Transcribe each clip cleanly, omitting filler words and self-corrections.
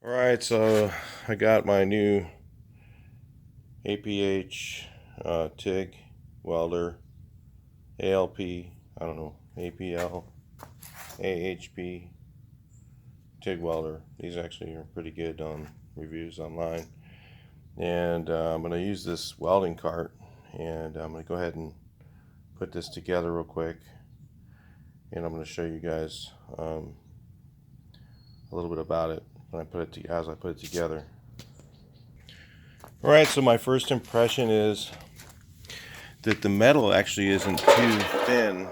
Alright, so I got my new APH TIG welder, ALP, I don't know, APL, AHP TIG welder. These actually are pretty good on reviews online. And I'm going to use this welding cart, and I'm going to go ahead and put this together real quick. And I'm going to show you guys a little bit about it when I put it as I put it together. Alright, so my first impression is that the metal actually isn't too thin.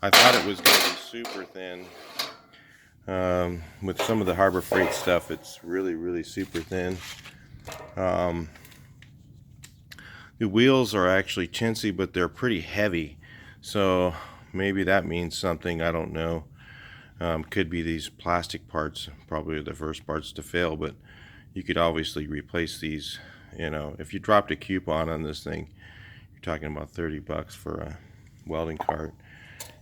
I thought it was going to be super thin. With some of the Harbor Freight stuff, it's really super thin. The wheels are actually chintzy, but they're pretty heavy. So maybe that means something, I don't know. Could be these plastic parts, probably the first parts to fail, but you could obviously replace these. You know, if you dropped a coupon on this thing, you're talking about 30 bucks for a welding cart.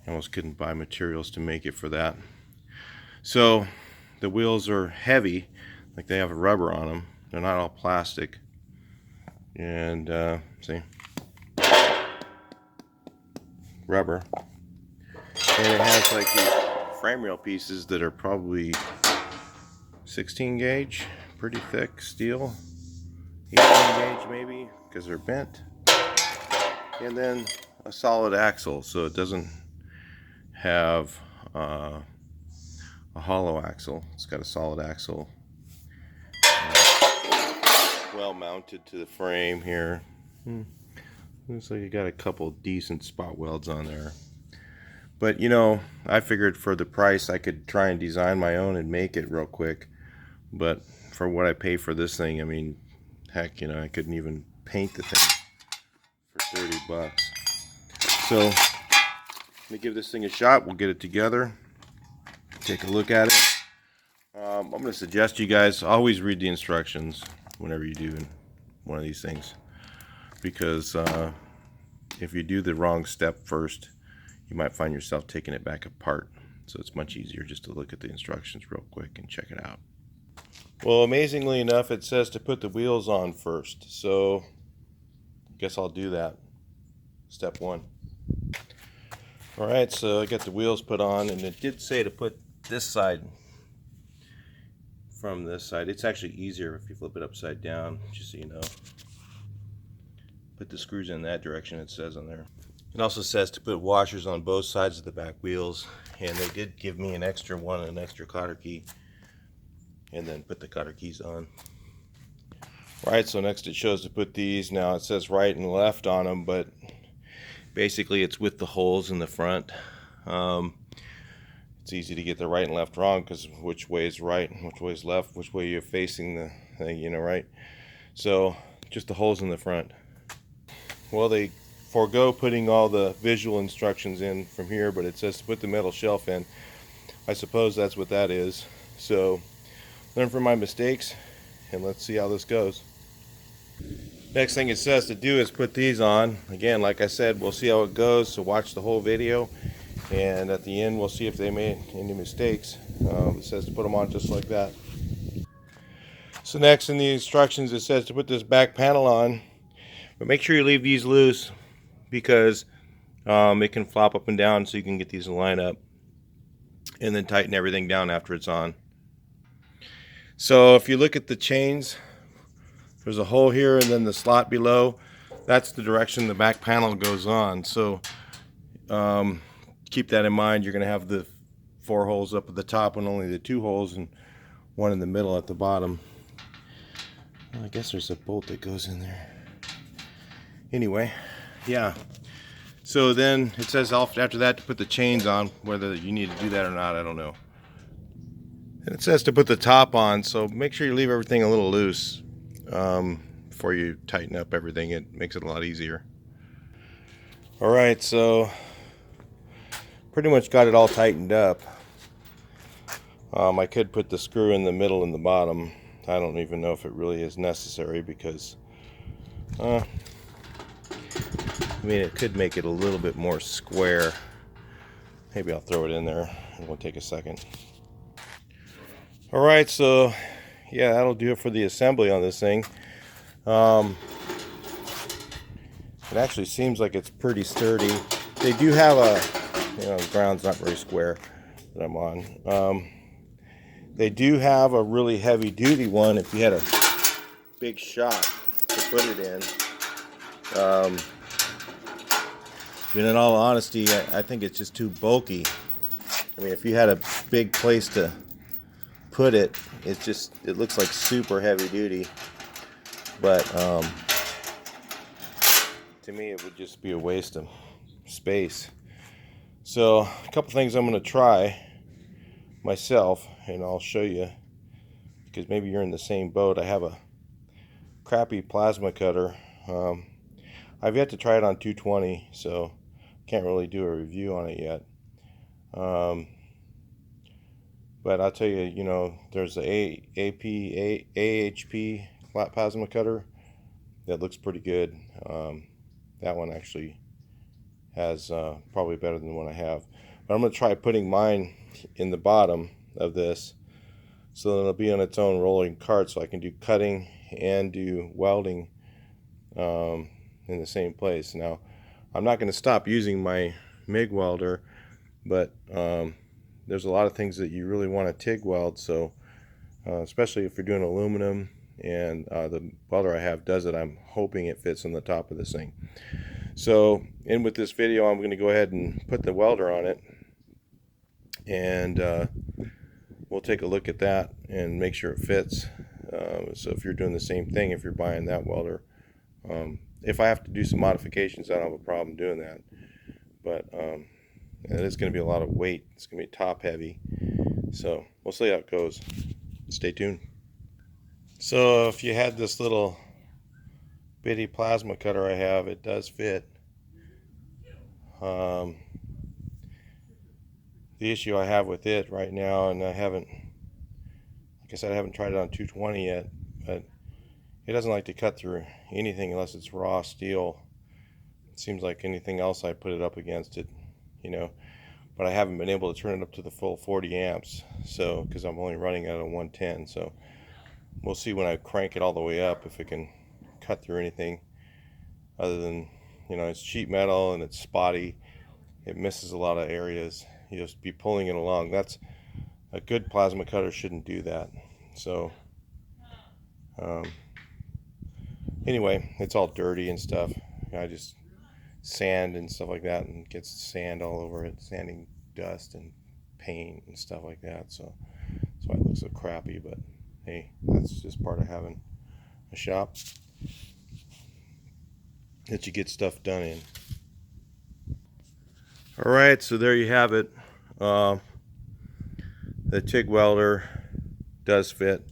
I almost couldn't buy materials to make it for that. So the wheels are heavy, like they have rubber on them. They're not all plastic. And see, rubber. And it has like these frame rail pieces that are probably 16 gauge, pretty thick steel, 18 gauge maybe, because they're bent. And then a solid axle, so it doesn't have a hollow axle. It's got a solid axle, well mounted to the frame here. Looks like you got a couple decent spot welds on there. But you know, I figured for the price I could try and design my own and make it real quick. But for what I pay for this thing, I mean, heck, you know, I couldn't even paint the thing for 30 bucks. So let me give this thing a shot. We'll get it together, take a look at it. I'm going to suggest you guys always read the instructions whenever you do one of these things, because if you do the wrong step first, you might find yourself taking it back apart. So it's much easier just to look at the instructions real quick and check it out. Well, amazingly enough, it says to put the wheels on first, so I guess I'll do that. Step one. Alright, so I got the wheels put on, and it did say to put this side from this side. It's actually easier if you flip it upside down, just so you know. Put the screws in that direction, it says on there. It also says to put washers on both sides of the back wheels, and they did give me an extra one, an extra cotter key, and then put the cotter keys on. Right, so next it shows to put these. Now it says right and left on them, but basically it's with the holes in the front. It's easy to get the right and left wrong, because which way is right and which way is left, which way you're facing the thing, you know, right? So just the holes in the front. Well, they forego putting all the visual instructions in from here, but it says to put the metal shelf in. I suppose that's what that is. So learn from my mistakes, and let's see how this goes. Next thing it says to do is put these on. Again, like I said, we'll see how it goes, so watch the whole video, and at the end we'll see if they made any mistakes. It says to put them on just like that. So next in the instructions it says to put this back panel on, but make sure you leave these loose, because it can flop up and down, so you can get these to line up, and then tighten everything down after it's on. So if you look at the chains, there's a hole here and then the slot below. That's the direction the back panel goes on. So keep that in mind. You're going to have the 4 holes up at the top and only the 2 holes and 1 in the middle at the bottom. Well, I guess there's a bolt that goes in there. Anyway, yeah. So then it says after that to put the chains on. Whether you need to do that or not, I don't know. And it says to put the top on, so make sure you leave everything a little loose before you tighten up everything. It makes it a lot easier. Alright, so pretty much got it all tightened up. I could put the screw in the middle and the bottom. I don't even know if it really is necessary, because I mean, it could make it a little bit more square. Maybe I'll throw it in there. It won't take a second. Alright, so yeah, that'll do it for the assembly on this thing. It actually seems like it's pretty sturdy. They do have the ground's not very square that I'm on. They do have a really heavy duty one if you had a big shop to put it in. But in all honesty, I think it's just too bulky. I mean, if you had a big place to put it, it looks like super heavy duty. But to me, it would just be a waste of space. So a couple things I'm going to try myself, and I'll show you, because maybe you're in the same boat. I have a crappy plasma cutter. I've yet to try it on 220, so can't really do a review on it yet. But I'll tell you, there's the AHP flat plasma cutter that looks pretty good. That one actually has probably better than the one I have. But I'm going to try putting mine in the bottom of this so that it'll be on its own rolling cart, so I can do cutting and do welding in the same place. Now, I'm not going to stop using my MIG welder, but there's a lot of things that you really want to TIG weld, so especially if you're doing aluminum, and the welder I have does it. I'm hoping it fits on the top of this thing. So in with this video, I'm going to go ahead and put the welder on it, and we'll take a look at that and make sure it fits. So if you're doing the same thing, if you're buying that welder, if I have to do some modifications, I don't have a problem doing that. But it is going to be a lot of weight. It's going to be top heavy. So we'll see how it goes. Stay tuned. So if you had this little bitty plasma cutter I have, it does fit. The issue I have with it right now, and like I said, I haven't tried it on 220 yet, but it doesn't like to cut through anything unless it's raw steel. It seems like anything else I put it up against it, but I haven't been able to turn it up to the full 40 amps, so because I'm only running at a 110. So we'll see when I crank it all the way up if it can cut through anything other than, it's sheet metal and it's spotty. It misses a lot of areas. You just be pulling it along. That's a good plasma cutter shouldn't do that. So anyway, it's all dirty and stuff. I just sand and stuff like that, and gets sand all over it, sanding dust and paint and stuff like that. So that's why it looks so crappy. But hey, that's just part of having a shop that you get stuff done in. Alright, so there you have it. The TIG welder does fit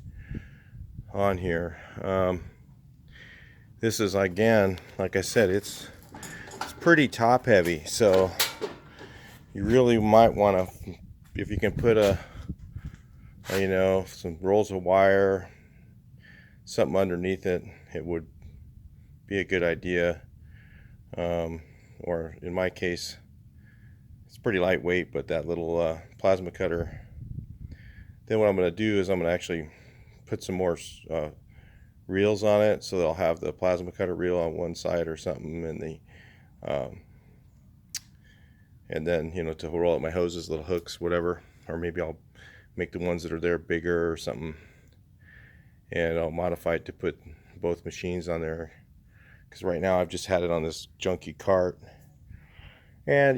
on here. This is, again, like I said, it's pretty top heavy, so you really might want to, if you can put some rolls of wire, something underneath it, it would be a good idea. Or in my case, it's pretty lightweight, but that little plasma cutter. Then what I'm going to do is I'm going to actually put some more reels on it, so they'll have the plasma cutter reel on one side or something, and then to roll out my hoses, little hooks, whatever. Or maybe I'll make the ones that are there bigger or something, and I'll modify it to put both machines on there, because right now I've just had it on this junky cart, and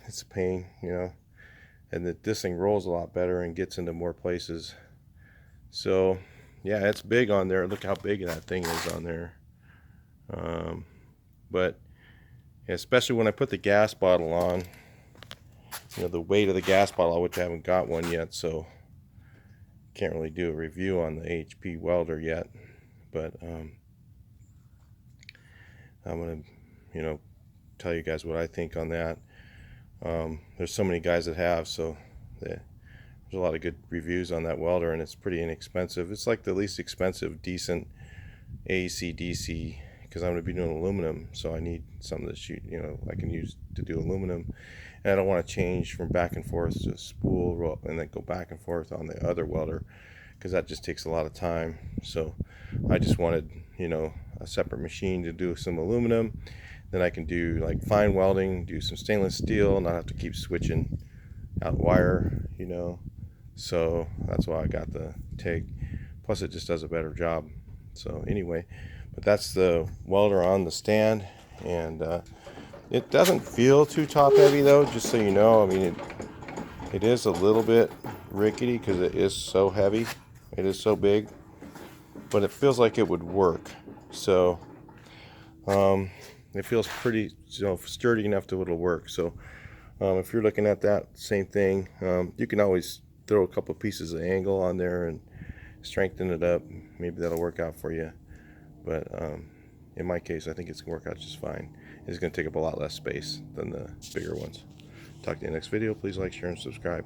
it's a pain, and this thing rolls a lot better and gets into more places. So yeah, it's big on there. Look how big that thing is on there. But especially when I put the gas bottle on, the weight of the gas bottle, which I haven't got one yet, so can't really do a review on the HP welder yet. But I'm gonna tell you guys what I think on that. There's so many guys that have, so there's a lot of good reviews on that welder, and it's pretty inexpensive. It's like the least expensive decent AC DC, because I'm going to be doing aluminum, so I need something that I can use to do aluminum. and I don't want to change from back and forth to spool and then go back and forth on the other welder, because that just takes a lot of time. So I just wanted, you know, a separate machine to do some aluminum. Then I can do like fine welding, do some stainless steel, not have to keep switching out wire, you know. So that's why I got the TIG. Plus it just does a better job. So anyway, but that's the welder on the stand, and it doesn't feel too top heavy though, just so you know. I mean, it is a little bit rickety because it is so heavy. It is so big, but it feels like it would work. So it feels pretty, you know, sturdy enough that it'll work. So if you're looking at that same thing, you can always throw a couple pieces of angle on there and strengthen it up. Maybe that'll work out for you. But in my case, I think it's gonna work out just fine. It's gonna take up a lot less space than the bigger ones. Talk to you in the next video. Please like, share, and subscribe.